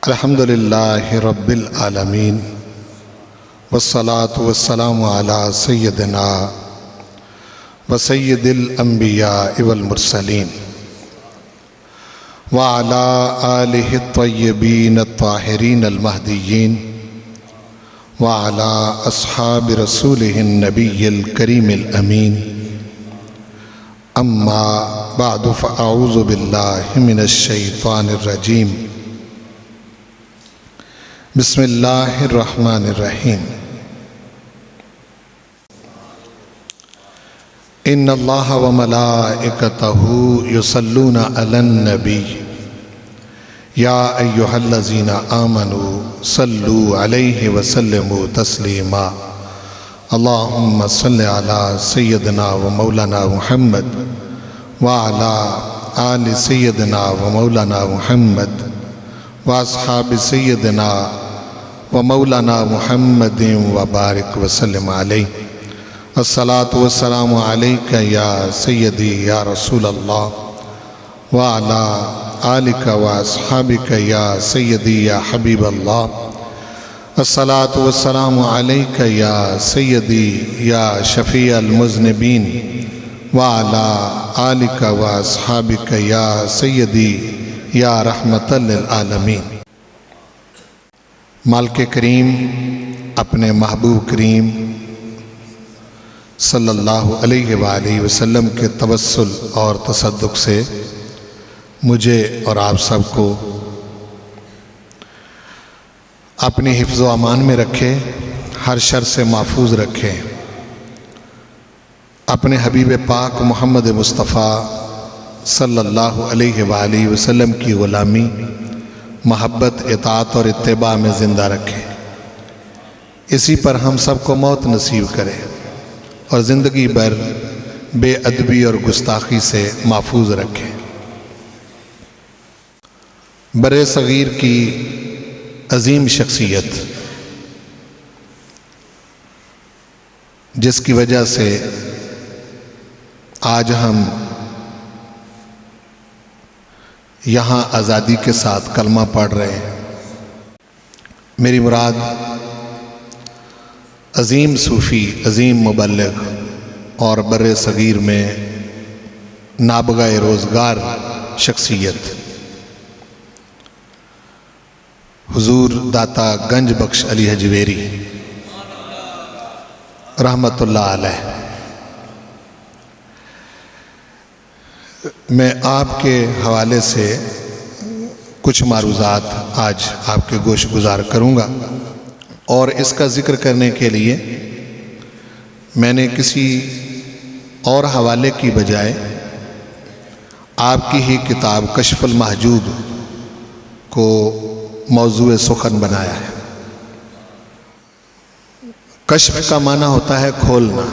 الحمدللہ رب العالمین والصلاة والسلام علی سیدنا و سید الانبیاء والمرسلین وعلی آلہ الطیبین الطاہرین المہدیین وعلی اصحاب رسولہ النبی الکریم الامین اما بعد فاعوذ باللہ من الشیطان الرجیم بسم اللہ الرحمن الرحیم ان اللہ وملائکتہ یصلون علی النبی یا ایہا الذین آمنوا صلوا علیہ وسلموا تسلیما اللہم صل علی سیدنا و مولانا محمد وعلی آل سیدنا و مولانا محمد واصحاب سیدنا و مولانا محمد وبارک وسلم علیہ الصلاة والسلام علیک یا سیدی یا رسول اللہ وعلی آلک و اصحابک یا سیدی یا حبیب اللہ الصلاة والسلام علیک یا سیدی یا شفیع المذنبین وعلی آلک و اصحابک یا سیدی یا رحمت للعالمین۔ مالک کریم اپنے محبوب کریم صلی اللہ علیہ وآلہ وسلم کے توسل اور تصدق سے مجھے اور آپ سب کو اپنی حفظ و امان میں رکھے، ہر شر سے محفوظ رکھے، اپنے حبیب پاک محمد مصطفیٰ صلی اللہ علیہ وآلہ وسلم کی غلامی، محبت، اطاعت اور اتباع میں زندہ رکھے، اسی پر ہم سب کو موت نصیب کرے اور زندگی بھر بے ادبی اور گستاخی سے محفوظ رکھے۔ برِ صغیر کی عظیم شخصیت جس کی وجہ سے آج ہم یہاں آزادی کے ساتھ کلمہ پڑھ رہے ہیں، میری مراد عظیم صوفی، عظیم مبلغ اور برِ صغیر میں نابغہ روزگار شخصیت حضور داتا گنج بخش علی حجویری رحمت اللہ علیہ۔ میں آپ کے حوالے سے کچھ معروضات آج آپ کے گوش گزار کروں گا، اور اس کا ذکر کرنے کے لیے میں نے کسی اور حوالے کی بجائے آپ کی ہی کتاب کشف المحجوب کو موضوع سخن بنایا ہے۔ کشف کا معنی ہوتا ہے کھولنا،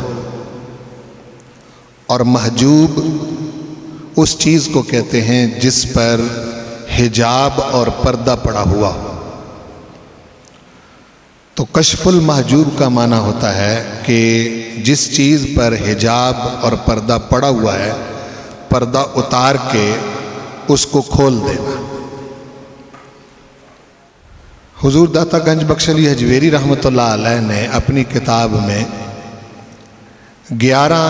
اور محجوب اس چیز کو کہتے ہیں جس پر حجاب اور پردہ پڑا ہوا ہو۔ تو کشف المحجوب کا معنی ہوتا ہے کہ جس چیز پر حجاب اور پردہ پڑا ہوا ہے، پردہ اتار کے اس کو کھول دینا۔ حضور داتا گنج بخش علی حجویری رحمت اللہ علیہ نے اپنی کتاب میں 11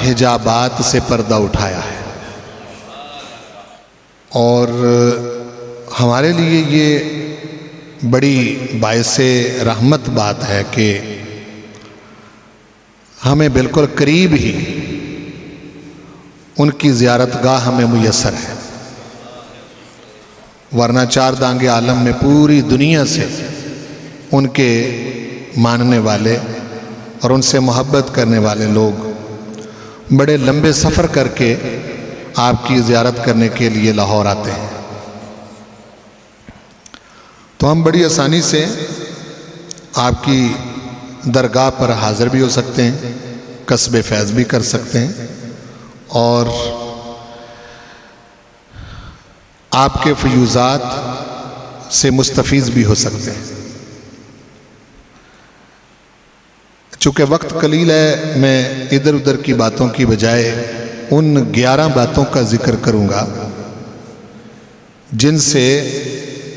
حجابات سے پردہ اٹھایا ہے، اور ہمارے لیے یہ بڑی باعث رحمت بات ہے کہ ہمیں بالکل قریب ہی ان کی زیارت گاہ ہمیں میسر ہے، ورنہ چار دانگ عالم میں پوری دنیا سے ان کے ماننے والے اور ان سے محبت کرنے والے لوگ بڑے لمبے سفر کر کے آپ کی زیارت کرنے کے لیے لاہور آتے ہیں۔ تو ہم بڑی آسانی سے آپ کی درگاہ پر حاضر بھی ہو سکتے ہیں، کسب فیض بھی کر سکتے ہیں، اور آپ کے فیوزات سے مستفیض بھی ہو سکتے ہیں۔ چونکہ وقت قلیل ہے، میں ادھر ادھر کی باتوں کی بجائے ان 11 باتوں کا ذکر کروں گا جن سے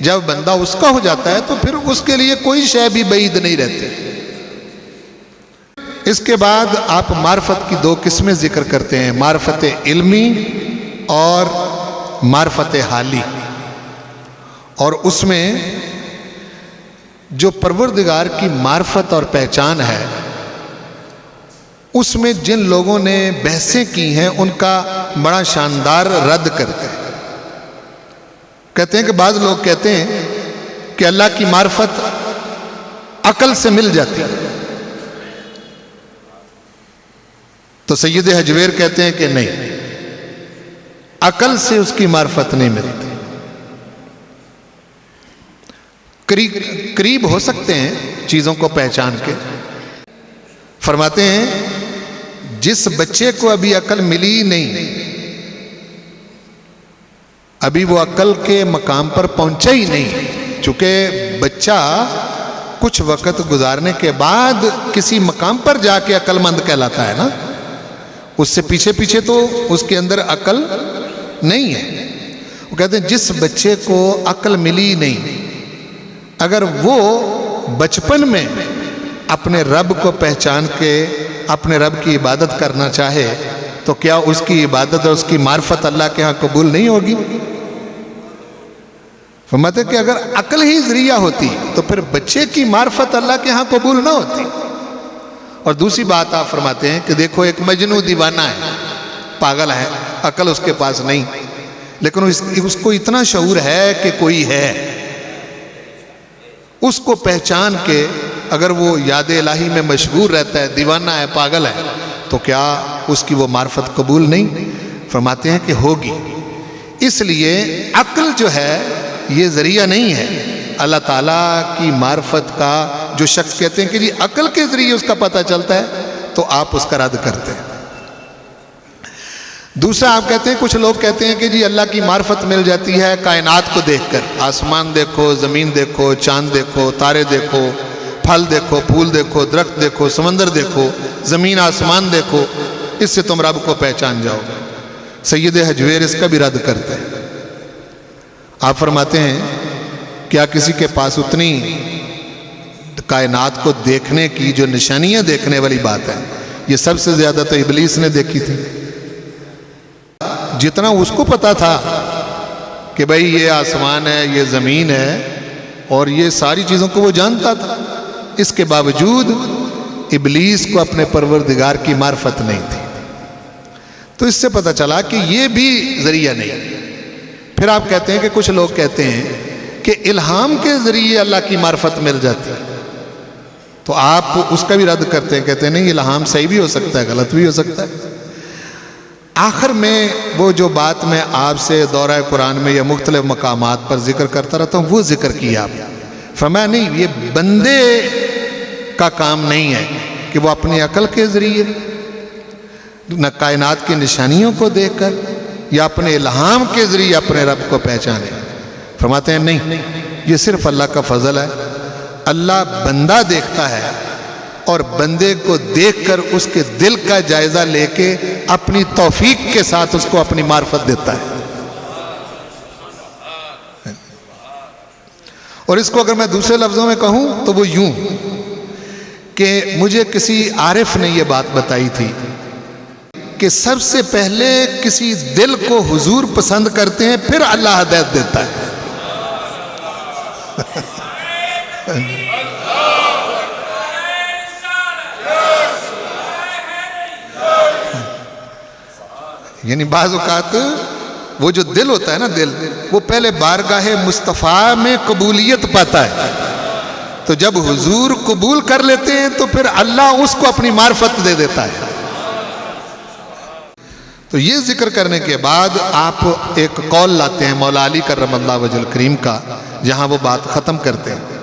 جب بندہ اس کا ہو جاتا ہے تو پھر اس کے لیے کوئی شے بھی بعید نہیں رہتی۔ اس کے بعد آپ معرفت کی دو قسمیں ذکر کرتے ہیں، معرفت علمی اور معرفت حالی، اور اس میں جو پروردگار کی معرفت اور پہچان ہے اس میں جن لوگوں نے بحثیں کی ہیں ان کا بڑا شاندار رد کرتے ہیں۔ کہتے ہیں کہ بعض لوگ کہتے ہیں کہ اللہ کی معرفت عقل سے مل جاتی ہے، تو سید حجویر کہتے ہیں کہ نہیں، عقل سے اس کی معرفت نہیں ملتی۔ قریب ہو سکتے ہیں چیزوں کو پہچان کے۔ فرماتے ہیں جس بچے کو ابھی عقل ملی نہیں، ابھی وہ عقل کے مقام پر پہنچا ہی نہیں، چونکہ بچہ کچھ وقت گزارنے کے بعد کسی مقام پر جا کے عقل مند کہلاتا ہے نا، اس سے پیچھے پیچھے تو اس کے اندر عقل نہیں ہے۔ وہ کہتے ہیں جس بچے کو عقل ملی نہیں، اگر وہ بچپن میں اپنے رب کو پہچان کے اپنے رب کی عبادت کرنا چاہے تو کیا اس کی عبادت اور اس کی معرفت اللہ کے ہاں قبول نہیں ہوگی؟ فرماتے کہ اگر عقل ہی ذریعہ ہوتی تو پھر بچے کی معرفت اللہ کے ہاں قبول نہ ہوتی۔ اور دوسری بات آپ فرماتے ہیں کہ دیکھو ایک مجنون دیوانہ ہے، پاگل ہے، عقل اس کے پاس نہیں، لیکن اس کو اتنا شعور ہے کہ کوئی ہے، اس کو پہچان کے اگر وہ یاد الہی میں مشغول رہتا ہے، دیوانہ ہے، پاگل ہے، تو کیا اس کی وہ معرفت قبول نہیں؟ فرماتے ہیں کہ ہوگی۔ اس لیے عقل جو ہے یہ ذریعہ نہیں ہے اللہ تعالیٰ کی معرفت کا۔ جو شخص کہتے ہیں کہ جی عقل کے ذریعے اس کا پتہ چلتا ہے تو آپ اس کا رد کرتے ہیں۔ دوسرا آپ کہتے ہیں، کچھ لوگ کہتے ہیں کہ جی اللہ کی معرفت مل جاتی ہے کائنات کو دیکھ کر، آسمان دیکھو، زمین دیکھو، چاند دیکھو، تارے دیکھو، پھل دیکھو، پھول دیکھو، درخت دیکھو، سمندر دیکھو، زمین آسمان دیکھو، اس سے تم رب کو پہچان جاؤ۔ سید حجویر اس کا بھی رد کرتے ہیں۔ آپ فرماتے ہیں کیا کسی کے پاس اتنی کائنات کو دیکھنے کی جو نشانیاں دیکھنے والی بات ہے، یہ سب سے زیادہ تو ابلیس نے دیکھی تھی۔ جتنا اس کو پتا تھا کہ بھئی یہ آسمان ہے، یہ زمین ہے، اور یہ ساری چیزوں کو وہ جانتا تھا، اس کے باوجود ابلیس کو اپنے پروردگار کی معرفت نہیں تھی۔ تو اس سے پتہ چلا کہ یہ بھی ذریعہ نہیں۔ پھر آپ کہتے ہیں کہ کچھ لوگ کہتے ہیں کہ الہام کے ذریعے اللہ کی معرفت مل جاتی ہے، تو آپ اس کا بھی رد کرتے ہیں، کہتے ہیں نہیں، الہام صحیح بھی ہو سکتا ہے، غلط بھی ہو سکتا ہے۔ آخر میں وہ جو بات میں آپ سے دورہ قرآن میں یا مختلف مقامات پر ذکر کرتا رہتا ہوں وہ ذکر کیا آپ۔ فرمایا نہیں، یہ بندے کا کام نہیں ہے کہ وہ اپنی عقل کے ذریعے نہ کائنات کی نشانیوں کو دیکھ کر یا اپنے الہام کے ذریعے اپنے رب کو پہچانے۔ فرماتے ہیں نہیں، یہ صرف اللہ کا فضل ہے۔ اللہ بندہ دیکھتا ہے اور بندے کو دیکھ کر اس کے دل کا جائزہ لے کے اپنی توفیق کے ساتھ اس کو اپنی معرفت دیتا ہے۔ اور اس کو اگر میں دوسرے لفظوں میں کہوں تو وہ یوں کہ مجھے کسی عارف نے یہ بات بتائی تھی کہ سب سے پہلے کسی دل کو حضور پسند کرتے ہیں، پھر اللہ ہدایت دیتا ہے۔ یعنی بعض اوقات وہ جو دل ہوتا ہے نا، دل وہ پہلے بارگاہ مصطفیٰ میں قبولیت پاتا ہے، تو جب حضور قبول کر لیتے ہیں تو پھر اللہ اس کو اپنی معرفت دے دیتا ہے۔ تو یہ ذکر کرنے کے بعد آپ ایک قول لاتے ہیں مولا علی کرم اللہ وجہ الکریم کا، جہاں وہ بات ختم کرتے ہیں،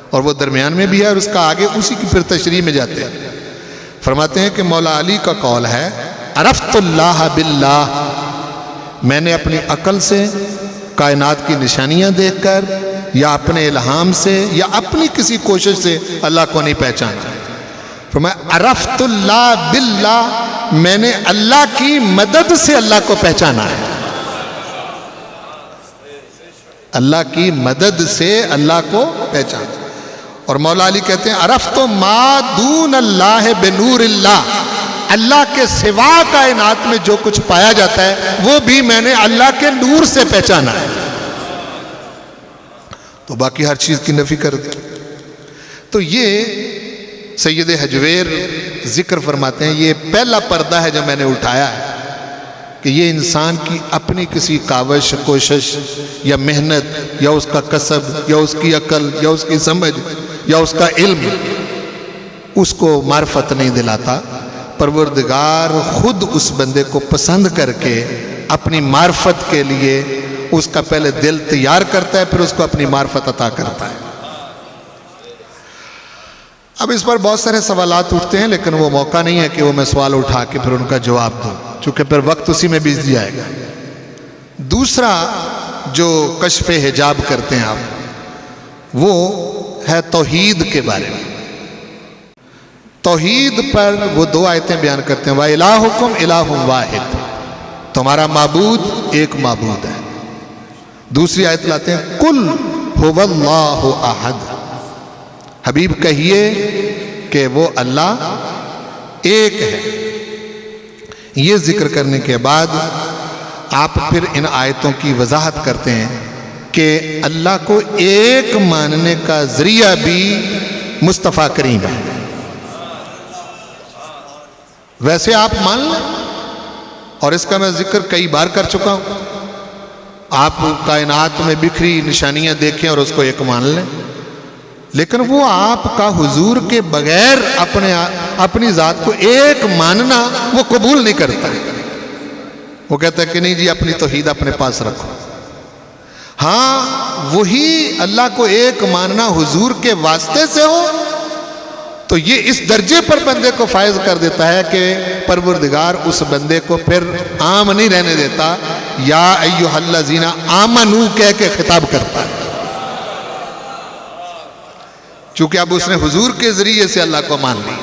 اور وہ درمیان میں بھی ہے اور اس کا آگے اسی کی پھر تشریح میں جاتے ہیں۔ فرماتے ہیں کہ مولا علی کا قول ہے، عرفت اللہ باللہ، میں نے اپنی عقل سے کائنات کی نشانیاں دیکھ کر یا اپنے الہام سے یا اپنی کسی کوشش سے اللہ کو نہیں پہچانا۔ فرمایا عرفت اللہ باللہ، میں نے اللہ کی مدد سے اللہ کو پہچانا ہے۔ اللہ کی مدد سے اللہ کو پہچان. اور مولا علی کہتے ہیں عرفت ما دون اللہ بنور اللہ، اللہ کے سوا کائنات میں جو کچھ پایا جاتا ہے وہ بھی میں نے اللہ کے نور سے پہچانا ہے. تو باقی ہر چیز کی نفی کر دی. تو یہ سید حجویر ذکر فرماتے ہیں یہ پہلا پردہ ہے جو میں نے اٹھایا ہے کہ یہ انسان کی اپنی کسی کاوش، کوشش یا محنت یا اس کا کسب یا اس کی عقل یا اس کی سمجھ یا اس کا علم اس کو معرفت نہیں دلاتا. پروردگار خود اس بندے کو پسند کر کے اپنی معرفت کے لیے اس کا پہلے دل تیار کرتا ہے، پھر اس کو اپنی معرفت عطا کرتا ہے. اب اس پر بہت سارے سوالات اٹھتے ہیں، لیکن وہ موقع نہیں ہے کہ وہ میں سوال اٹھا کے پھر ان کا جواب دوں، چونکہ پھر وقت اسی میں بیت جائے گا. دوسرا جو کشف حجاب کرتے ہیں آپ، وہ ہے توحید کے بارے میں. توحید پر وہ دو آیتیں بیان کرتے ہیں، وَإِلَٰهُكُمْ إِلَٰهٌ وَاحِدٌ، تمہارا معبود ایک معبود ہے. دوسری آیت لاتے ہیں قُلْ هُوَ اللَّهُ أَحَدٌ، حبیب کہیے کہ وہ اللہ ایک ہے. یہ ذکر کرنے کے بعد آپ پھر ان آیتوں کی وضاحت کرتے ہیں کہ اللہ کو ایک ماننے کا ذریعہ بھی مصطفیٰ کریم ہے. ویسے آپ مان لیں، اور اس کا میں ذکر کئی بار کر چکا ہوں. آپ کائنات میں بکھری نشانیاں دیکھیں اور اس کو ایک مان لیں، لیکن وہ آپ کا حضور کے بغیر اپنی ذات کو ایک ماننا وہ قبول نہیں کرتا. وہ کہتا ہے کہ نہیں جی اپنی توحید اپنے پاس رکھو. ہاں وہی اللہ کو ایک ماننا حضور کے واسطے سے ہو تو یہ اس درجے پر بندے کو فائز کر دیتا ہے کہ پروردگار اس بندے کو پھر عام نہیں رہنے دیتا، یا ایھا الذین آمنوا کہہ کے خطاب کرتا ہے، چونکہ اب اس نے حضور کے ذریعے سے اللہ کو مان لیا.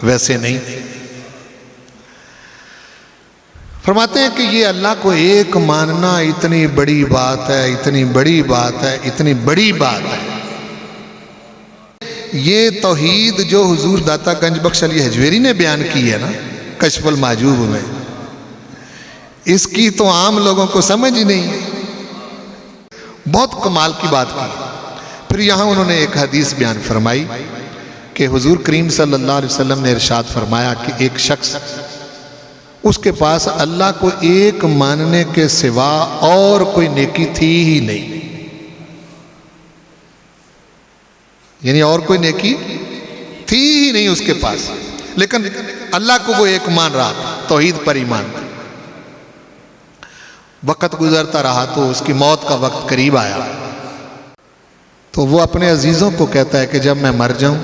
ویسے نہیں. فرماتے ہیں کہ یہ اللہ کو ایک ماننا اتنی بڑی بات ہے، اتنی بڑی بات ہے، اتنی بڑی بات ہے. یہ توحید جو حضور داتا گنج بخش علی حجویری نے بیان کی ہے نا کشف المحجوب میں، اس کی تو عام لوگوں کو سمجھ ہی نہیں ہے. بہت کمال کی بات کی. پھر یہاں انہوں نے ایک حدیث بیان فرمائی کہ حضور کریم صلی اللہ علیہ وسلم نے ارشاد فرمایا کہ ایک شخص اس کے پاس اللہ کو ایک ماننے کے سوا اور کوئی نیکی تھی ہی نہیں. یعنی اور کوئی نیکی تھی ہی نہیں اس کے پاس، لیکن اللہ کو وہ ایک مان رہا تھا، توحید پر ایمان تھا. وقت گزرتا رہا تو اس کی موت کا وقت قریب آیا تو وہ اپنے عزیزوں کو کہتا ہے کہ جب میں مر جاؤں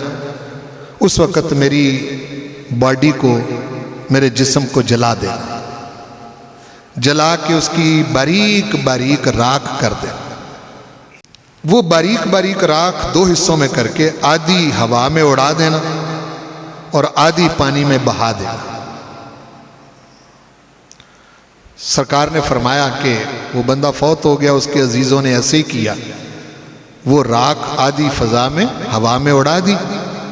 اس وقت میری باڈی کو، میرے جسم کو جلا دینا، جلا کے اس کی باریک باریک راکھ کر دینا. وہ باریک باریک راکھ دو حصوں میں کر کے آدھی ہوا میں اڑا دینا اور آدھی پانی میں بہا دینا. سرکار نے فرمایا کہ وہ بندہ فوت ہو گیا، اس کے عزیزوں نے ایسے ہی کیا. وہ راکھ آدھی فضا میں ہوا میں اڑا دی،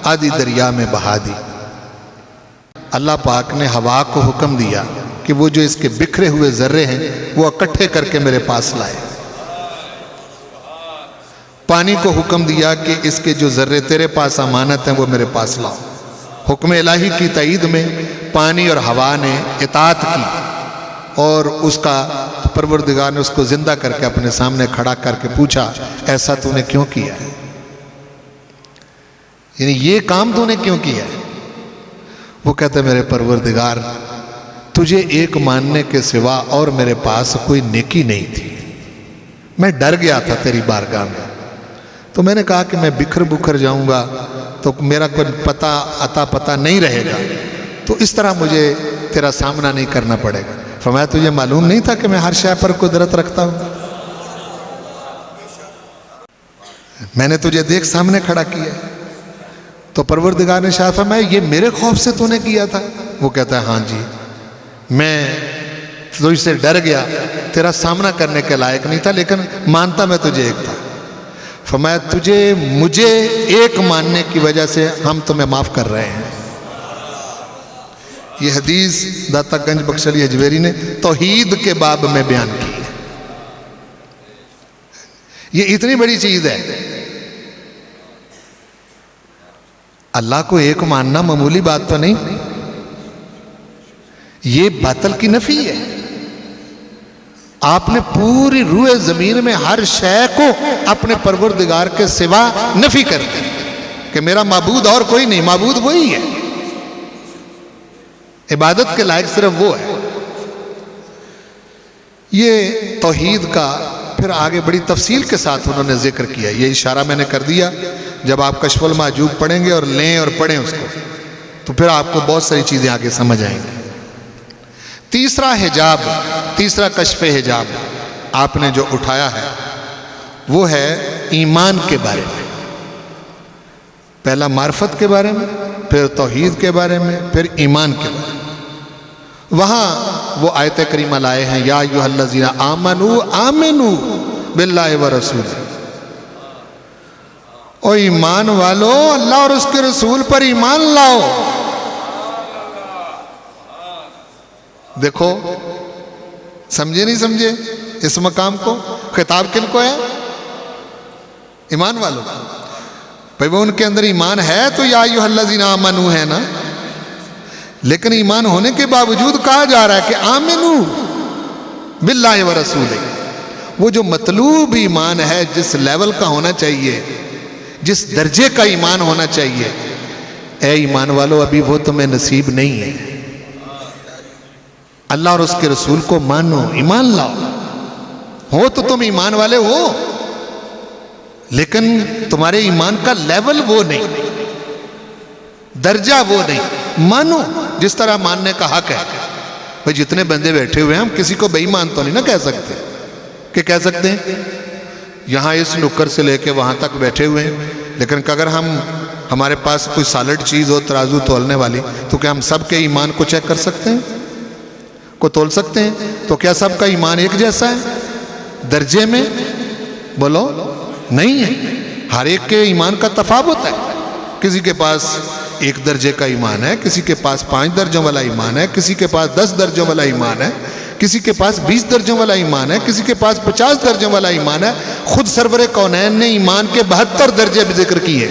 آدھی دریا میں بہا دی. اللہ پاک نے ہوا کو حکم دیا کہ وہ جو اس کے بکھرے ہوئے ذرے ہیں وہ اکٹھے کر کے میرے پاس لائے. پانی کو حکم دیا کہ اس کے جو ذرے تیرے پاس امانت ہیں وہ میرے پاس لاؤ. حکم الہی کی تائید میں پانی اور ہوا نے اطاعت کی اور اس کا پروردگار نے اس کو زندہ کر کے اپنے سامنے کھڑا کر کے پوچھا ایسا تو نے کیوں کیا ہے؟ یعنی یہ کام تو نے کیوں کیا ہے؟ وہ کہتا ہے میرے پروردگار تجھے ایک ماننے کے سوا اور میرے پاس کوئی نیکی نہیں تھی. میں ڈر گیا تھا تیری بارگاہ میں، تو میں نے کہا کہ میں بکھر جاؤں گا تو میرا کوئی پتہ نہیں رہے گا، تو اس طرح مجھے تیرا سامنا نہیں کرنا پڑے گا. فرمایا تجھے معلوم نہیں تھا کہ میں ہر شے پر قدرت رکھتا ہوں؟ میں نے تجھے دیکھ سامنے کھڑا کیا. تو پروردگار نے شاہ فرمایا یہ میرے خوف سے تو نے کیا تھا؟ وہ کہتا ہے ہاں جی، میں تجھ سے ڈر گیا، تیرا سامنا کرنے کے لائق نہیں تھا، لیکن مانتا میں تجھے ایک تھا۔ فرمایا مجھے ایک ماننے کی وجہ سے ہم تمہیں معاف کر رہے ہیں۔ یہ حدیث داتا گنج بخش علی حجویری نے توحید کے باب میں بیان کی ہے۔ یہ اتنی بڑی چیز ہے، اللہ کو ایک ماننا معمولی بات تو نہیں، یہ باطل کی نفی ہے۔ آپ نے پوری روح زمین میں ہر شے کو اپنے پروردگار کے سوا نفی کر دی کہ میرا معبود اور کوئی نہیں، معبود وہی ہے، عبادت کے لائق صرف وہ ہے۔ یہ توحید کا پھر آگے بڑی تفصیل کے ساتھ انہوں نے ذکر کیا۔ یہ اشارہ میں نے کر دیا، جب آپ کشف المحجوب پڑھیں گے اور لیں اور پڑھیں اس کو تو پھر آپ کو بہت ساری چیزیں آگے سمجھ آئیں گی۔ تیسرا حجاب، تیسرا کشف حجاب آپ نے جو اٹھایا ہے وہ ہے ایمان کے بارے میں۔ پہلا معرفت کے بارے میں، پھر توحید کے بارے میں، پھر ایمان کے بارے میں۔ وہاں وہ آیت کریمہ لائے ہیں، یا ایھا الذین آمنوا آمنوا باللہ ورسولہ، او ایمان والو اللہ اور اس کے رسول پر ایمان لاؤ۔ دیکھو سمجھے نہیں سمجھے اس مقام کو؟ خطاب کن کو ہے؟ ایمان والوں۔ بھئی وہ ان کے اندر ایمان ہے تو یا ایھا الذین آمنوا ہے نا، لیکن ایمان ہونے کے باوجود کہا جا رہا ہے کہ آمنوا باللہ ورسولہ۔ وہ جو مطلوب ایمان ہے، جس لیول کا ہونا چاہیے، جس درجے کا ایمان ہونا چاہیے، اے ایمان والو ابھی وہ تمہیں نصیب نہیں ہے۔ اللہ اور اس کے رسول کو مانو، ایمان لاؤ، ہو تو تم ایمان والے ہو، لیکن تمہارے ایمان کا لیول وہ نہیں، درجہ وہ نہیں۔ مانو جس طرح ماننے کا حق ہے۔ بھئی جتنے بندے بیٹھے ہوئے ہیں، ہم کسی کو بے ایمان تو نہیں نہ کہہ سکتے، کہ کہہ سکتے ہیں یہاں اس نکر سے لے کے وہاں تک بیٹھے ہوئے ہیں، لیکن اگر ہمارے پاس کوئی سالڈ چیز ہو ترازو تولنے والی، تو کیا ہم سب کے ایمان کو چیک کر سکتے ہیں، کو تول سکتے ہیں؟ تو کیا سب کا ایمان ایک جیسا ہے درجے میں؟ بولو نہیں ہے، ہر ایک کے ایمان کا تفاوت ہے۔ کسی کے پاس 1 درجے کا ایمان ہے، کسی کے پاس 5 درجوں والا ایمان ہے، کسی کے پاس 10 درجوں والا ایمان ہے، کسی کے پاس 20 درجوں والا ایمان ہے، کسی کے پاس 50 درجوں والا ایمان ہے۔ خود سرور کونین نے ایمان کے 72 درجے بھی ذکر کیے۔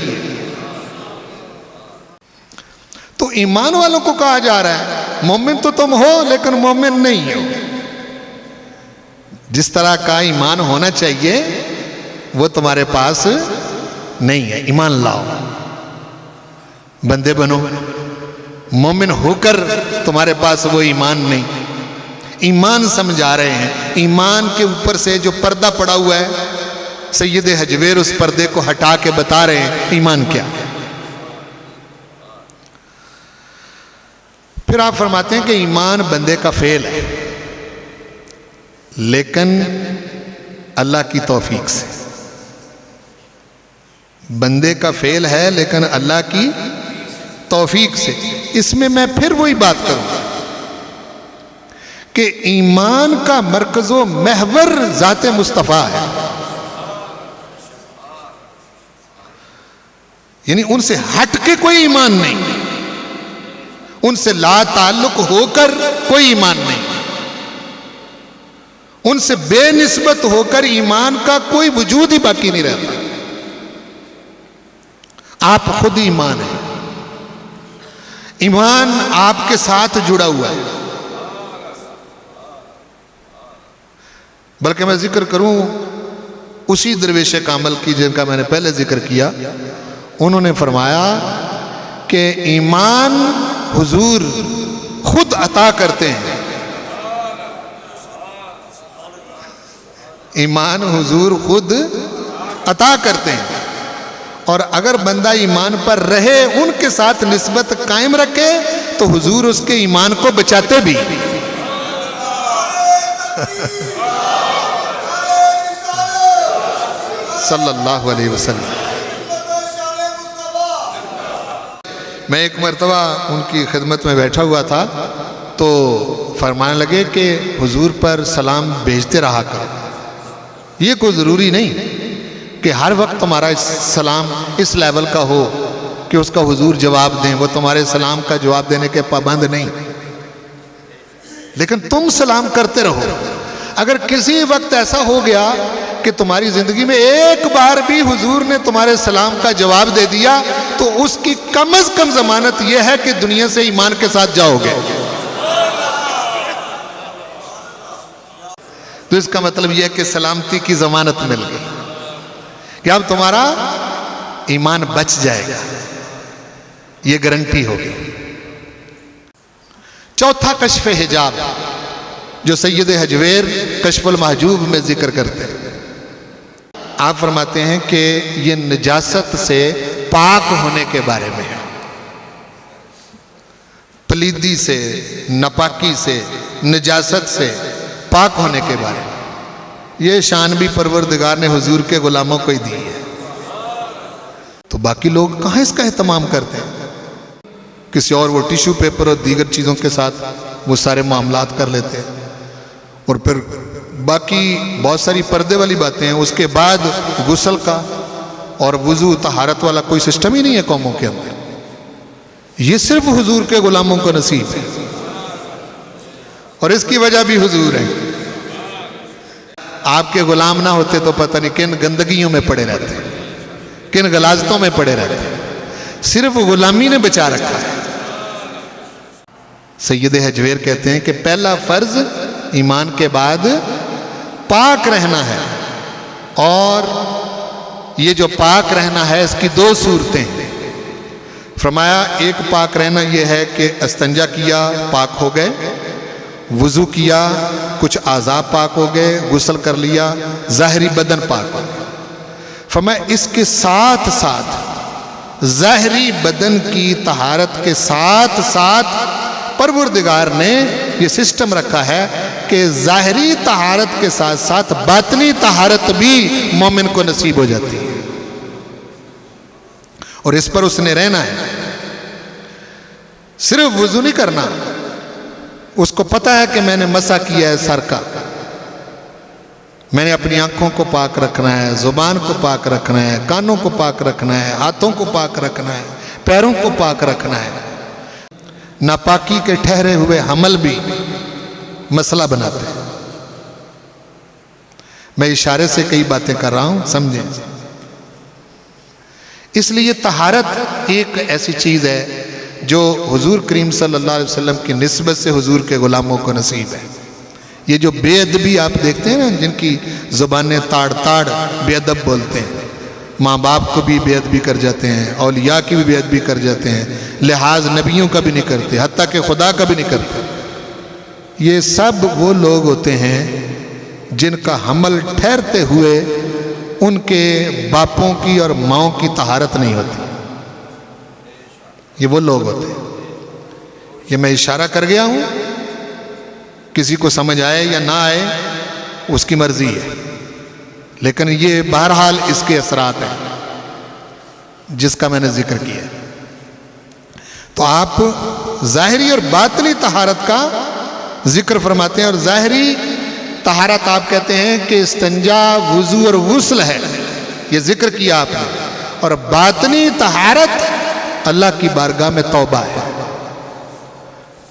تو ایمان والوں کو کہا جا رہا ہے مومن تو تم ہو لیکن مومن نہیں ہو۔ جس طرح کا ایمان ہونا چاہیے وہ تمہارے پاس نہیں ہے، ایمان لاؤ، بندے بنو۔ مومن ہو کر تمہارے پاس وہ ایمان نہیں، ایمان سمجھا رہے ہیں۔ ایمان کے اوپر سے جو پردہ پڑا ہوا ہے، سید حجویر اس پردے کو ہٹا کے بتا رہے ہیں ایمان کیا۔ پھر آپ فرماتے ہیں کہ ایمان بندے کا فعل ہے، لیکن اللہ کی توفیق سے۔ بندے کا فعل ہے لیکن اللہ کی توفیق سے۔ اس میں پھر وہی بات کروں گا کہ ایمان کا مرکز و محور ذات مصطفیٰ ہے، یعنی ان سے ہٹ کے کوئی ایمان نہیں، ان سے لا تعلق ہو کر کوئی ایمان نہیں، ان سے بے نسبت ہو کر ایمان کا کوئی وجود ہی باقی نہیں رہتا۔ آپ خود ایمان ہیں، ایمان آپ کے ساتھ جڑا ہوا ہے۔ بلکہ میں ذکر کروں اسی درویش کامل کی جن کا میں نے پہلے ذکر کیا، انہوں نے فرمایا کہ ایمان حضور خود عطا کرتے ہیں، ایمان حضور خود عطا کرتے ہیں، اور اگر بندہ ایمان پر رہے، ان کے ساتھ نسبت قائم رکھے، تو حضور اس کے ایمان کو بچاتے بھی۔ صلی اللہ علیہ وسلم۔ میں ایک مرتبہ ان کی خدمت میں بیٹھا ہوا تھا، تو فرمانے لگے کہ حضور پر سلام بھیجتے رہا کرو، یہ کوئی ضروری نہیں کہ ہر وقت تمہارا سلام اس لیول کا ہو کہ اس کا حضور جواب دیں، وہ تمہارے سلام کا جواب دینے کے پابند نہیں، لیکن تم سلام کرتے رہو۔ اگر کسی وقت ایسا ہو گیا کہ تمہاری زندگی میں ایک بار بھی حضور نے تمہارے سلام کا جواب دے دیا تو اس کی کم از کم ضمانت یہ ہے کہ دنیا سے ایمان کے ساتھ جاؤ گے۔ تو اس کا مطلب یہ ہے کہ سلامتی کی ضمانت مل گئی کہ اب تمہارا ایمان بچ جائے گا، یہ گارنٹی ہوگی۔ چوتھا کشف حجاب جو سید حجویر کشف المحجوب میں ذکر کرتے ہیں، آپ فرماتے ہیں کہ یہ نجاست سے پاک ہونے کے بارے میں ہے، پلیدی سے، ناپاکی سے، نجاست سے پاک ہونے کے بارے میں۔ یہ شان بھی پروردگار نے حضور کے غلاموں کو ہی دی ہے، تو باقی لوگ کہاں اس کا اہتمام کرتے ہیں؟ کسی اور وہ ٹیشو پیپر اور دیگر چیزوں کے ساتھ وہ سارے معاملات کر لیتے ہیں، اور پھر باقی بہت ساری پردے والی باتیں ہیں۔ اس کے بعد غسل کا اور وضو طہارت والا کوئی سسٹم ہی نہیں ہے قوموں کے اندر، یہ صرف حضور کے غلاموں کو نصیب ہے، اور اس کی وجہ بھی حضور ہے۔ آپ کے غلام نہ ہوتے تو پتہ نہیں کن گندگیوں میں پڑے رہتے، کن غلاظتوں میں پڑے رہتے، صرف غلامی نے بچا رکھا ہے۔ سید حجویر کہتے ہیں کہ پہلا فرض ایمان کے بعد پاک رہنا ہے، اور یہ جو پاک رہنا ہے اس کی دو صورتیں۔ فرمایا ایک پاک رہنا یہ ہے کہ استنجا کیا پاک ہو گئے، وضو کیا کچھ اعضاء پاک ہو گئے، غسل کر لیا ظاہری بدن پاک ہو گیا۔ فرمایا اس کے ساتھ ساتھ ظاہری بدن کی طہارت کے ساتھ ساتھ پروردگار نے یہ سسٹم رکھا ہے کہ ظاہری طہارت کے ساتھ ساتھ باطنی طہارت بھی مومن کو نصیب ہو جاتی ہے، اور اس پر اس نے رہنا ہے۔ صرف وضو نہیں کرنا، اس کو پتہ ہے کہ میں نے مسح کیا ہے سر کا، میں نے اپنی آنکھوں کو پاک رکھنا ہے، زبان کو پاک رکھنا ہے، کانوں کو پاک رکھنا ہے، ہاتھوں کو پاک رکھنا ہے، پیروں کو پاک رکھنا ہے۔ ناپاکی کے ٹھہرے ہوئے حمل بھی مسئلہ بناتے ہیں۔ میں اشارے سے کئی باتیں کر رہا ہوں، سمجھیں۔ اس لیے طہارت ایک ایسی چیز ہے جو حضور کریم صلی اللہ علیہ وسلم کی نسبت سے حضور کے غلاموں کو نصیب ہے۔ یہ جو بے ادبی آپ دیکھتے ہیں نا، جن کی زبانیں تاڑ تاڑ بے ادب بولتے ہیں، ماں باپ کو بھی بے ادبی کر جاتے ہیں، اولیاء کی بھی بے ادبی کر جاتے ہیں، لحاظ نبیوں کا بھی نہیں کرتے، حتیٰ کہ خدا کا بھی نہیں کرتے، یہ سب وہ لوگ ہوتے ہیں جن کا حمل ٹھہرتے ہوئے ان کے باپوں کی اور ماؤں کی طہارت نہیں ہوتی، یہ وہ لوگ ہوتے ہیں۔ یہ میں اشارہ کر گیا ہوں، کسی کو سمجھ آئے یا نہ آئے اس کی مرضی ہے، لیکن یہ بہرحال اس کے اثرات ہیں جس کا میں نے ذکر کیا۔ تو آپ ظاہری اور باطنی طہارت کا ذکر فرماتے ہیں، اور ظاہری طہارت آپ کہتے ہیں کہ استنجا، وضو اور غسل ہے، یہ ذکر کیا آپ نے، اور باطنی طہارت اللہ کی بارگاہ میں توبہ ہے۔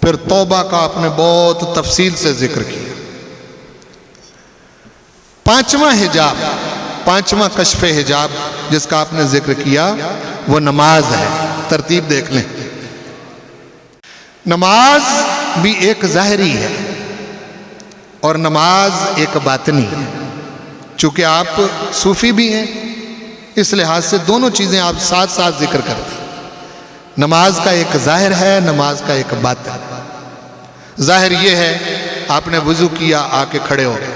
پھر توبہ کا آپ نے بہت تفصیل سے ذکر کیا۔ پانچواں حجاب، پانچواں کشف حجاب جس کا آپ نے ذکر کیا وہ نماز ہے۔ ترتیب دیکھ لیں، نماز بھی ایک ظاہری ہے اور نماز ایک باطنی ہے۔ چونکہ آپ صوفی بھی ہیں اس لحاظ سے دونوں چیزیں آپ ساتھ ساتھ ذکر کرتے ہیں۔ نماز کا ایک ظاہر ہے، نماز کا ایک باطن ہے۔ ظاہر یہ ہے آپ نے وضو کیا، آ کے کھڑے ہو گئے،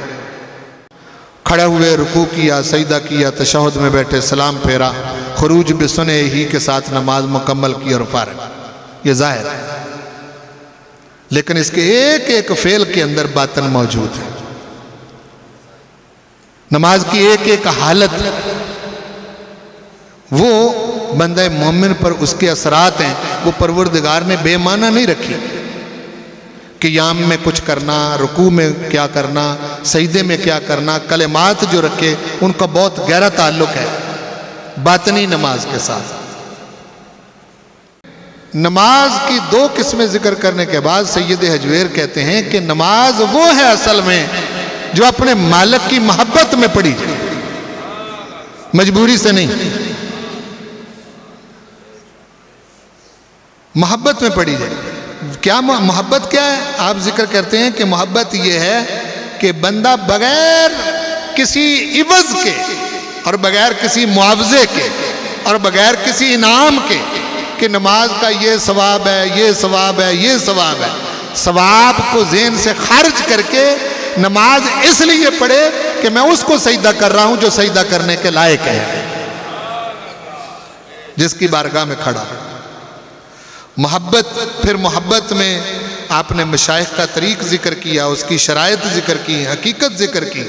کھڑے ہوئے رکوع کیا، سجدہ کیا، تشہد میں بیٹھے، سلام پھیرا، خروج بسنے ہی کے ساتھ نماز مکمل کی اور فارغ، یہ ظاہر ہے۔ لیکن اس کے ایک ایک فعل کے اندر باطن موجود ہے۔ نماز کی ایک ایک حالت وہ بندہ مومن پر اس کے اثرات ہیں، وہ پروردگار نے بے معنی نہیں رکھی۔ قیام میں کچھ کرنا، رکوع میں کیا کرنا، سجدے میں کیا کرنا، کلمات جو رکھے ان کا بہت گہرا تعلق ہے باطنی نماز کے ساتھ۔ نماز کی دو قسمیں ذکر کرنے کے بعد سید حجویر کہتے ہیں کہ نماز وہ ہے اصل میں جو اپنے مالک کی محبت میں پڑھی جائے، مجبوری سے نہیں، محبت میں پڑھی جائے۔ کیا محبت کیا ہے؟ آپ ذکر کرتے ہیں کہ محبت یہ ہے کہ بندہ بغیر کسی عوض کے اور بغیر کسی معاوضے کے اور بغیر کسی انعام کے کہ نماز کا یہ ثواب ہے، یہ ثواب ہے، یہ ثواب ہے، ثواب کو ذہن سے خارج کر کے نماز اس لیے پڑھے کہ میں اس کو سجدہ کر رہا ہوں جو سجدہ کرنے کے لائق ہے، جس کی بارگاہ میں کھڑا ہے۔ محبت، پھر محبت میں آپ نے مشائخ کا طریق ذکر کیا، اس کی شرائط ذکر کی، حقیقت ذکر کی،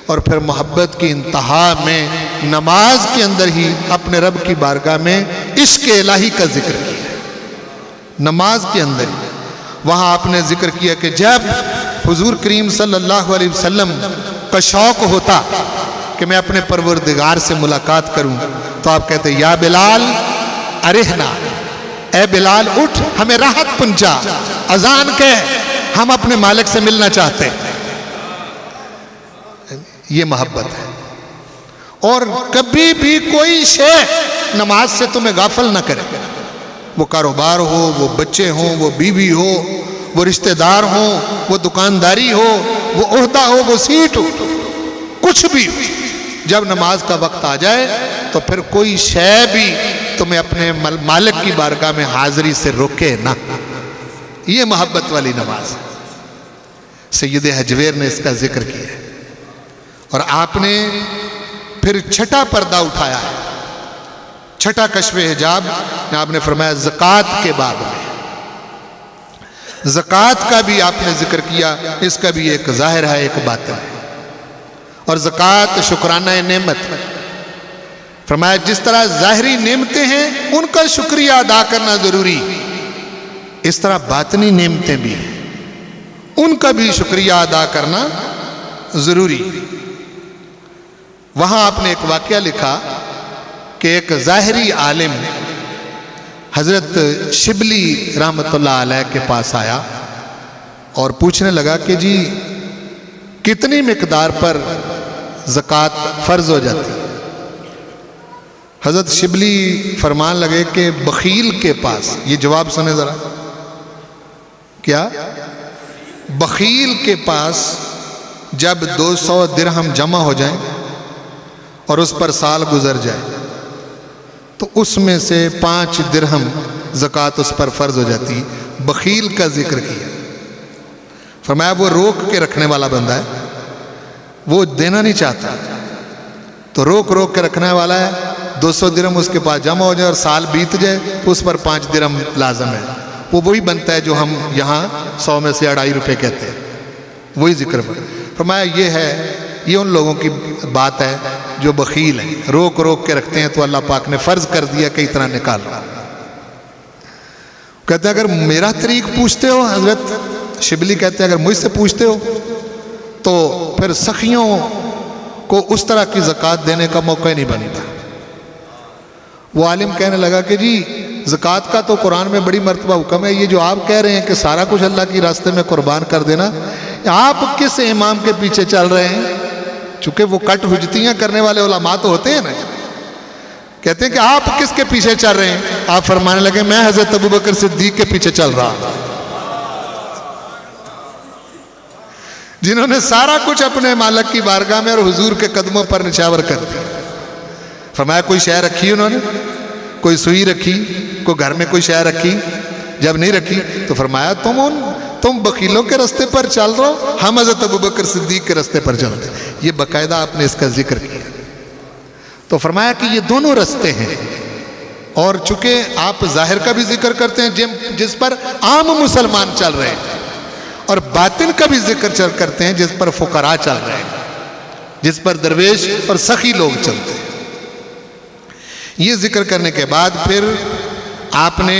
اور پھر محبت کی انتہا میں نماز کے اندر ہی اپنے رب کی بارگاہ میں عشق الہی کا ذکر کیا۔ نماز کے اندر ہی وہاں آپ نے ذکر کیا کہ جب حضور کریم صلی اللہ علیہ وسلم کا شوق ہوتا کہ میں اپنے پروردگار سے ملاقات کروں تو آپ کہتے یا بلال ارحنا، اے بلال اٹھ ہمیں راحت پہنچا، اذان کہہ ہم اپنے مالک سے ملنا چاہتے ہیں۔ یہ محبت ہے۔ اور کبھی بھی کوئی شے نماز سے تمہیں غافل نہ کرے، وہ کاروبار ہو، وہ بچے ہوں، وہ بیوی ہو، وہ رشتہ دار ہوں، وہ دکانداری ہو، وہ عہدہ ہو، وہ سیٹ ہو، کچھ بھی ہو، جب نماز کا وقت آ جائے تو پھر کوئی شے بھی تمہیں اپنے مالک کی بارگاہ میں حاضری سے روکے نہ۔ یہ محبت والی نماز ہے۔ سید حجویر نے اس کا ذکر کیا ہے، اور آپ نے پھر چھٹا پردہ اٹھایا ہے، چھٹا کشف حجاب آپ نے فرمایا زکوٰۃ کے باب میں۔ زکوٰۃ کا بھی آپ نے ذکر کیا، اس کا بھی ایک ظاہر ہے ایک باطن ہے، اور زکوٰۃ شکرانہ نعمت ہے۔ فرمایا جس طرح ظاہری نعمتیں ہیں ان کا شکریہ ادا کرنا ضروری، اس طرح باطنی نعمتیں بھی ہیں، ان کا بھی شکریہ ادا کرنا ضروری۔ وہاں آپ نے ایک واقعہ لکھا کہ ایک ظاہری عالم حضرت شبلی رحمۃ اللہ علیہ کے پاس آیا اور پوچھنے لگا کہ جی کتنی مقدار پر زکوٰۃ فرض ہو جاتی؟ حضرت شبلی فرمان لگے کہ بخیل کے پاس، یہ جواب سنیں ذرا، کیا؟ بخیل کے پاس جب 200 درہم جمع ہو جائیں اور اس پر سال گزر جائے تو اس میں سے 5 درہم زکوٰۃ اس پر فرض ہو جاتی۔ بخیل کا ذکر کیا، فرمایا وہ روک کے رکھنے والا بندہ ہے، وہ دینا نہیں چاہتا تو روک کے رکھنے والا ہے، 200 درہم اس کے پاس جمع ہو جائے اور سال بیت جائے تو اس پر 5 درہم لازم ہے، وہ وہی بنتا ہے جو ہم یہاں 100 میں سے 2.5 روپے کہتے ہیں، وہی ذکر فرمایا یہ ہے، یہ ان لوگوں کی بات ہے جو بخیل ہیں، روک کے رکھتے ہیں تو اللہ پاک نے فرض کر دیا کہ اتنا نکال رہا۔ کہتے ہیں اگر میرا طریق پوچھتے ہو، حضرت شبلی کہتے ہیں اگر مجھ سے پوچھتے ہو تو پھر سخیوں کو اس طرح کی زکوٰۃ دینے کا موقع ہی نہیں بنتا۔ وہ عالم کہنے لگا کہ جی زکوٰۃ کا تو قرآن میں بڑی مرتبہ حکم ہے، یہ جو آپ کہہ رہے ہیں کہ سارا کچھ اللہ کی راستے میں قربان کر دینا، آپ کس امام کے پیچھے چل رہے ہیں؟ چونکہ وہ کٹ حجتیاں کرنے والے علماء تو ہوتے ہیں نا، کہتے ہیں کہ آپ کس کے پیچھے چل رہے ہیں؟ آپ فرمانے لگے میں حضرت ابوبکر صدیق کے پیچھے چل رہا ہوں، جنہوں نے سارا کچھ اپنے مالک کی بارگاہ میں اور حضور کے قدموں پر نچھاور کر دیا۔ فرمایا کوئی شے رکھی انہوں نے، کوئی سوئی رکھی، کوئی گھر میں کوئی شے رکھی؟ جب نہیں رکھی تو فرمایا تم بخیلوں کے رستے پر چل رہے ہو، ہم حضرت ابوبکر صدیق کے رستے پر چلتے۔ یہ باقاعدہ آپ نے اس کا ذکر کیا، تو فرمایا کہ یہ دونوں رستے ہیں، اور چونکہ آپ ظاہر کا بھی ذکر کرتے ہیں جس پر عام مسلمان چل رہے ہیں، اور باطن کا بھی ذکر کرتے ہیں جس پر فقراء چل رہے ہیں، جس پر درویش اور سخی لوگ چلتے ہیں۔ یہ ذکر کرنے کے بعد پھر آپ نے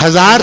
1000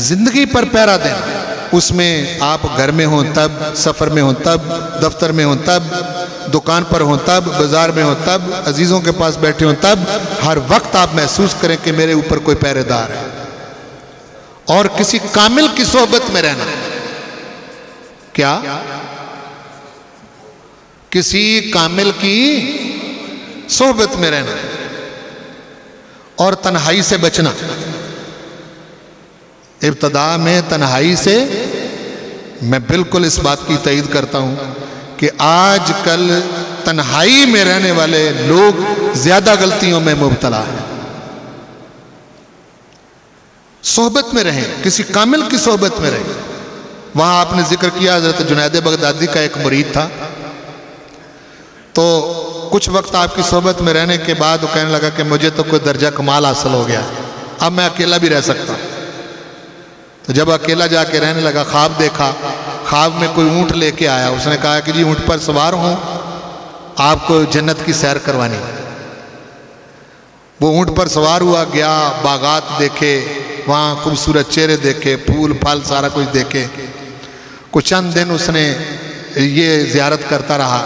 زندگی پر پہرا دینا، اس میں آپ گھر میں ہوں تب، سفر میں ہوں تب، دفتر میں ہوں تب، دکان پر ہوں تب، بازار میں ہوں تب، عزیزوں کے پاس بیٹھے ہوں تب، ہر وقت آپ محسوس کریں کہ میرے اوپر کوئی پہرے دار ہے۔ اور کسی کامل کی صحبت میں رہنا، کیا؟ کسی کامل کی صحبت میں رہنا اور تنہائی سے بچنا۔ ابتدا میں تنہائی سے میں بالکل اس بات کی تائید کرتا ہوں کہ آج کل تنہائی میں رہنے والے لوگ زیادہ غلطیوں میں مبتلا ہیں۔ صحبت میں رہیں، کسی کامل کی صحبت میں رہیں۔ وہاں آپ نے ذکر کیا حضرت جنید بغدادی کا ایک مرید تھا، تو کچھ وقت آپ کی صحبت میں رہنے کے بعد وہ کہنے لگا کہ مجھے تو کوئی درجہ کمال حاصل ہو گیا، اب میں اکیلا بھی رہ سکتا ہوں۔ تو جب اکیلا جا کے رہنے لگا، خواب دیکھا، خواب میں کوئی اونٹ لے کے آیا، اس نے کہا کہ جی اونٹ پر سوار ہوں، آپ کو جنت کی سیر کروانی ہے۔ وہ اونٹ پر سوار ہوا، گیا، باغات دیکھے، وہاں خوبصورت چہرے دیکھے، پھول پھل سارا کچھ دیکھے۔ کچھ چند دن اس نے یہ زیارت کرتا رہا،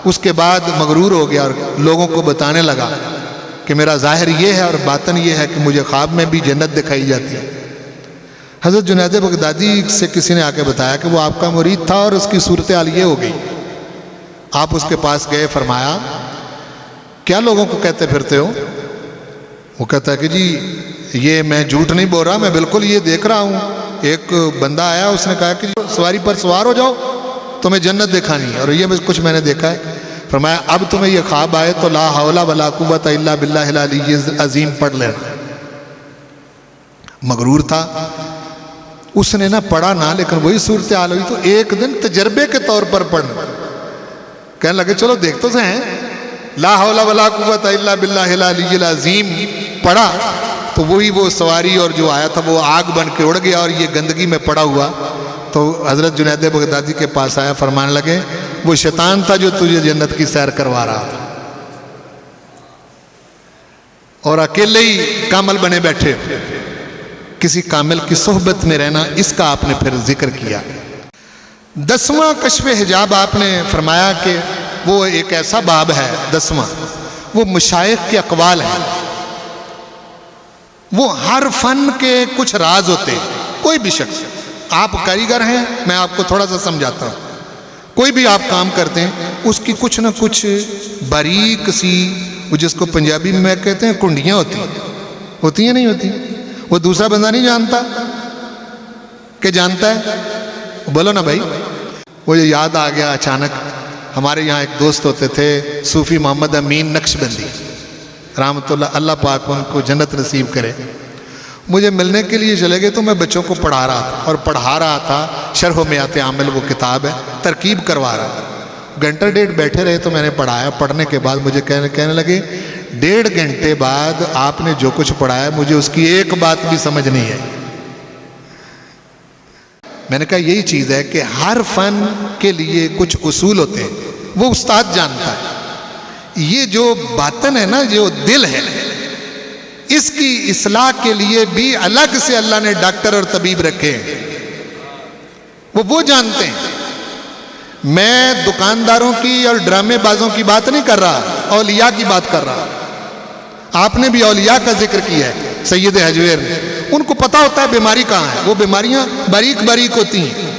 اس کے بعد مغرور ہو گیا اور لوگوں کو بتانے لگا کہ میرا ظاہر یہ ہے اور باطن یہ ہے کہ مجھے خواب میں بھی جنت دکھائی جاتی ہے۔ حضرت جنید بغدادی سے کسی نے آ کے بتایا کہ وہ آپ کا مرید تھا اور اس کی صورتحال یہ ہو گئی۔ آپ اس کے پاس گئے، فرمایا کیا لوگوں کو کہتے پھرتے ہو؟ وہ کہتا ہے کہ جی یہ میں جھوٹ نہیں بول رہا، میں بالکل یہ دیکھ رہا ہوں۔ ایک بندہ آیا، اس نے کہا کہ سواری پر سوار ہو جاؤ، تمہیں جنت دکھانی ہے، اور یہ کچھ میں نے دیکھا ہے۔ فرمایا اب تمہیں یہ خواب آئے تو لا حول ولا قوت الا باللہ العلی العظیم پڑھ لینا۔ مغرور تھا، اس نے نہ پڑھا نہ، لیکن وہی صورتحال ہوئی تو ایک دن تجربے کے طور پر پڑھنا، کہنے لگے چلو دیکھ تو سے ہیں، لا حول ولا قوت الا باللہ العلی العظیم پڑھا تو وہی وہ سواری اور جو آیا تھا وہ آگ بن کے اڑ گیا اور یہ گندگی میں پڑا ہوا۔ تو حضرت جنید بغدادی کے پاس آیا، فرمانے لگے وہ شیطان تھا جو تجھے جنت کی سیر کروا رہا تھا، اور اکیلے ہی کامل بنے بیٹھے۔ کسی کامل کی صحبت میں رہنا، اس کا آپ نے پھر ذکر کیا۔ 10واں کشف حجاب آپ نے فرمایا کہ وہ ایک ایسا باب ہے، 10واں، وہ مشائخ کے اقوال ہیں۔ وہ ہر فن کے کچھ راز ہوتے ہیں۔ کوئی بھی شخص، آپ کاریگر ہیں، میں آپ کو تھوڑا سا سمجھاتا ہوں، کوئی بھی آپ کام کرتے ہیں، اس کی کچھ نہ کچھ باریک سی، وہ جس کو پنجابی میں کہتے ہیں کنڈیاں ہوتی ہیں نہیں ہوتی؟ وہ دوسرا بندہ نہیں جانتا کہ جانتا ہے؟ بولو نا بھائی۔ وہ یاد آ گیا اچانک، ہمارے یہاں ایک دوست ہوتے تھے صوفی محمد امین نقشبندی رحمۃ اللہ پاک ان کو جنت نصیب کرے۔ مجھے ملنے کے لیے چلے گئے تو میں بچوں کو پڑھا رہا تھا، اور پڑھا رہا تھا شرح میات عامل، وہ کتاب ہے، ترکیب کروا رہا تھا۔ گھنٹہ ڈیڑھ بیٹھے رہے تو میں نے پڑھایا۔ پڑھنے کے بعد مجھے کہنے لگے 1.5 گھنٹے بعد آپ نے جو کچھ پڑھایا مجھے اس کی ایک بات بھی سمجھ نہیں ہے۔ میں نے کہا یہی چیز ہے کہ ہر فن کے لیے کچھ اصول ہوتے ہیں، وہ استاد جانتا ہے۔ یہ جو باطن ہے نا، جو دل ہے، اس کی اصلاح کے لیے بھی الگ سے اللہ نے ڈاکٹر اور طبیب رکھے ہیں، وہ جانتے ہیں۔ میں دکانداروں کی اور ڈرامے بازوں کی بات نہیں کر رہا، اولیاء کی بات کر رہا۔ آپ نے بھی اولیاء کا ذکر کیا ہے، سید حجویر نے، ان کو پتہ ہوتا ہے بیماری کہاں ہے۔ وہ بیماریاں باریک باریک ہوتی ہیں،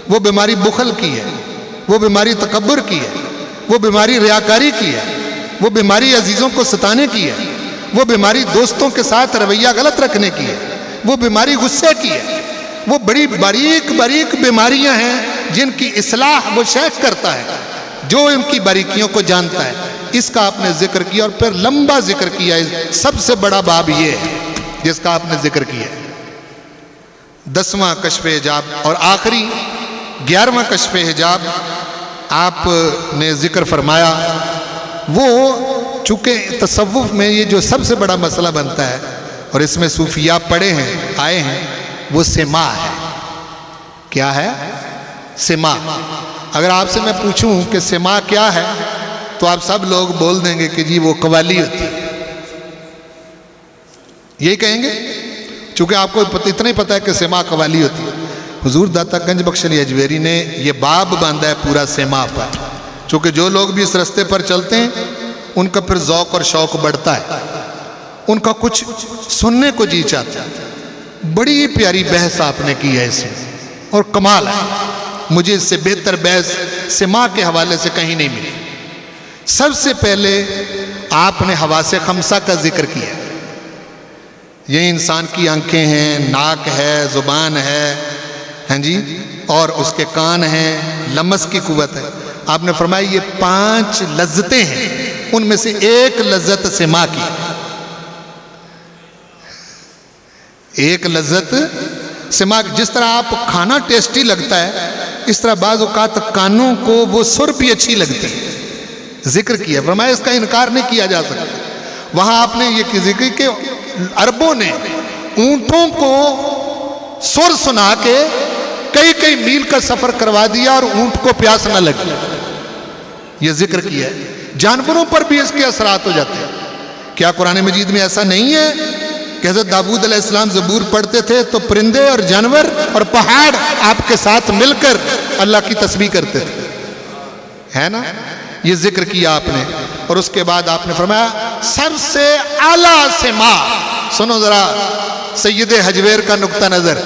وہ بیماری بخل کی ہے، وہ بیماری تکبر کی ہے، وہ بیماری ریاکاری کی ہے، وہ بیماری عزیزوں کو ستانے کی ہے، وہ بیماری دوستوں کے ساتھ رویہ غلط رکھنے کی ہے، وہ بیماری غصے کی ہے۔ وہ بڑی باریک باریک بیماریاں ہیں جن کی اصلاح وہ شیخ کرتا ہے، جو ان کی باریکیوں کو جانتا ہے۔ اس کا آپ نے ذکر کیا اور پھر لمبا ذکر کیا۔ سب سے بڑا باب یہ ہے جس کا آپ نے ذکر کیا، 10واں کشف حجاب۔ اور آخری 11واں کشف حجاب آپ نے ذکر فرمایا، وہ چونکہ تصوف میں یہ جو سب سے بڑا مسئلہ بنتا ہے اور اس میں صوفیاء پڑے ہیں، آئے ہیں، وہ سما ہے۔ کیا ہے؟ سما۔ اگر آپ سے میں پوچھوں کہ سما کیا ہے تو آپ سب لوگ بول دیں گے کہ جی وہ قوالی ہوتی ہے، یہی کہیں گے۔ چونکہ آپ کو اتنا ہی پتہ ہے کہ سما قوالی ہوتی ہے. حضور داتا گنج بخش علی اجویری نے یہ باب باندھا ہے پورا سما پر، چونکہ جو لوگ بھی اس رستے پر چلتے ہیں ان کا پھر ذوق اور شوق بڑھتا ہے، ان کا کچھ سننے کو جی چاہتا ہے. بڑی پیاری بحث آپ نے کی ہے اس میں اور کمال ہے. مجھے اس سے بہتر بحث سما کے حوالے سے کہیں نہیں ملی. سب سے پہلے آپ نے حواس خمسہ کا ذکر کیا. یہ انسان کی آنکھیں ہیں، ناک ہے، زبان ہے، ہاں جی، اور اس کے کان ہیں، لمس کی قوت ہے. آپ نے فرمایا یہ 5 لذتیں ہیں، ان میں سے ایک لذت سما کی. ایک لذت سما. جس طرح آپ کھانا ٹیسٹی لگتا ہے، اس طرح بعض اوقات کانوں کو وہ سر بھی اچھی لگتی ہے. ذکر کیا، فرمایا اس کا انکار نہیں کیا جا سکتا. وہاں آپ نے یہ ذکر کہ عربوں نے اونٹوں کو سر سنا کے کئی کئی میل کا سفر کروا دیا اور اونٹ کو پیاس نہ لگی. یہ ذکر کیا ہے. جانوروں پر بھی اس کے اثرات ہو جاتے ہیں. کیا قرآن مجید میں ایسا نہیں ہے کہ حضرت داؤد علیہ السلام زبور پڑھتے تھے تو پرندے اور جانور اور پہاڑ آپ کے ساتھ مل کر اللہ کی تسبیح کرتے تھے؟ ہے نا؟ یہ ذکر کیا آپ نے. اور اس کے بعد آپ نے فرمایا سب سے اعلیٰ سما. سنو ذرا سید حجویر کا نقطہ نظر.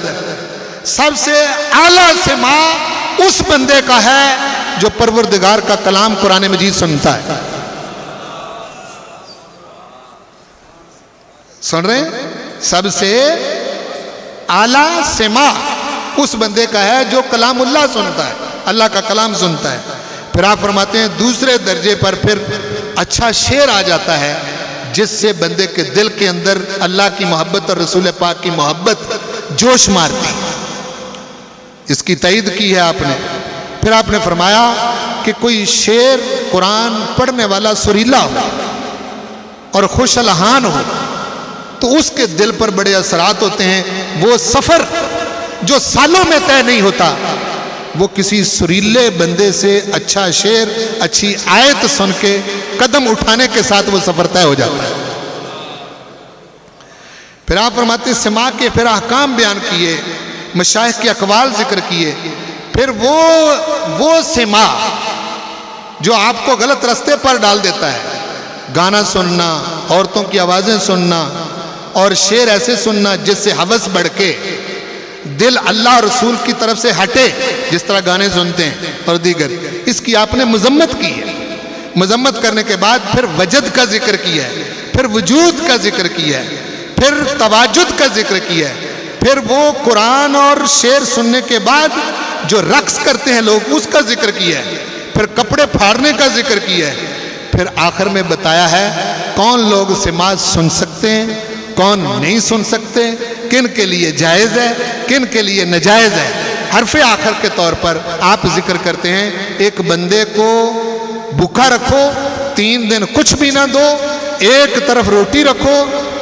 سب سے اعلیٰ سما اس بندے کا ہے جو پروردگار کا کلام قرآن مجید سنتا ہے. سن رہے ہیں؟ سب سے اعلیٰ سما اس بندے کا ہے جو کلام اللہ سنتا ہے، اللہ کا کلام سنتا ہے. پھر آپ فرماتے ہیں دوسرے درجے پر پھر اچھا شعر آ جاتا ہے جس سے بندے کے دل کے اندر اللہ کی محبت اور رسول پاک کی محبت جوش مارتی ہے. اس کی تائید کی ہے آپ نے. پھر آپ نے فرمایا کہ کوئی شعر قرآن پڑھنے والا سریلا ہو اور خوش الحان ہو تو اس کے دل پر بڑے اثرات ہوتے ہیں. وہ سفر جو سالوں میں طے نہیں ہوتا، وہ کسی سریلے بندے سے اچھا شعر، اچھی آیت سن کے قدم اٹھانے کے ساتھ وہ سفر طے ہو جاتا ہے. پھر آپ فرماتے سما کے پھر احکام بیان کیے، مشائخ کے اقوال ذکر کیے. پھر وہ سما جو آپ کو غلط رستے پر ڈال دیتا ہے، گانا سننا، عورتوں کی آوازیں سننا اور شعر ایسے سننا جس سے ہوس بڑھ کے دل اللہ اور رسول کی طرف سے ہٹے، جس طرح گانے سنتے ہیں اور دیگر. اس کی آپ نے مذمت کی ہے. مذمت کرنے کے بعد پھر وجد کا ذکر کیا ہے، پھر وجود کا ذکر کیا ہے، پھر تواجد کا ذکر کیا ہے. پھر وہ قرآن اور شعر سننے کے بعد جو رقص کرتے ہیں لوگ، اس کا ذکر کیا ہے. پھر کپڑے پھاڑنے کا ذکر کیا ہے. پھر آخر میں بتایا ہے کون لوگ سماعت سن سکتے ہیں، کون نہیں سن سکتے، کن کے لیے جائز ہے، کن کے لیے ناجائز ہے. حرف آخر کے طور پر آپ ذکر کرتے ہیں ایک بندے کو بھوکا رکھو، 3 دن کچھ بھی نہ دو، ایک طرف روٹی رکھو،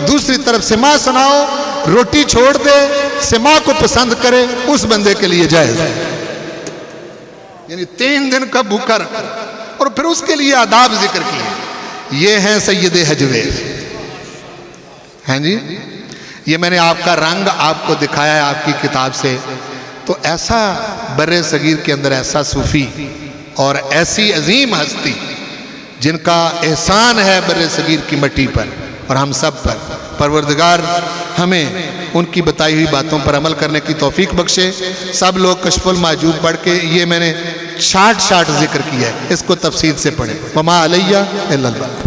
دوسری طرف سما سناؤ، روٹی چھوڑ دے، سما کو پسند کرے، اس بندے کے لیے جائز ہے. یعنی 3 دن کا بھوکا رکھو اور پھر اس کے لیے آداب ذکر کیے. یہ ہیں سید حجویر. ہیں جی، یہ میں نے آپ کا رنگ آپ کو دکھایا ہے آپ کی کتاب سے. تو ایسا بر صغیر کے اندر ایسا صوفی اور ایسی عظیم ہستی جن کا احسان ہے بر صغیر کی مٹی پر اور ہم سب پر. پروردگار ہمیں ان کی بتائی ہوئی باتوں پر عمل کرنے کی توفیق بخشے. سب لوگ کشف المحجوب پڑھ کے، یہ میں نے شارٹ ذکر کیا ہے، اس کو تفصیل سے پڑھیں. وما علیہ الا البلاغ.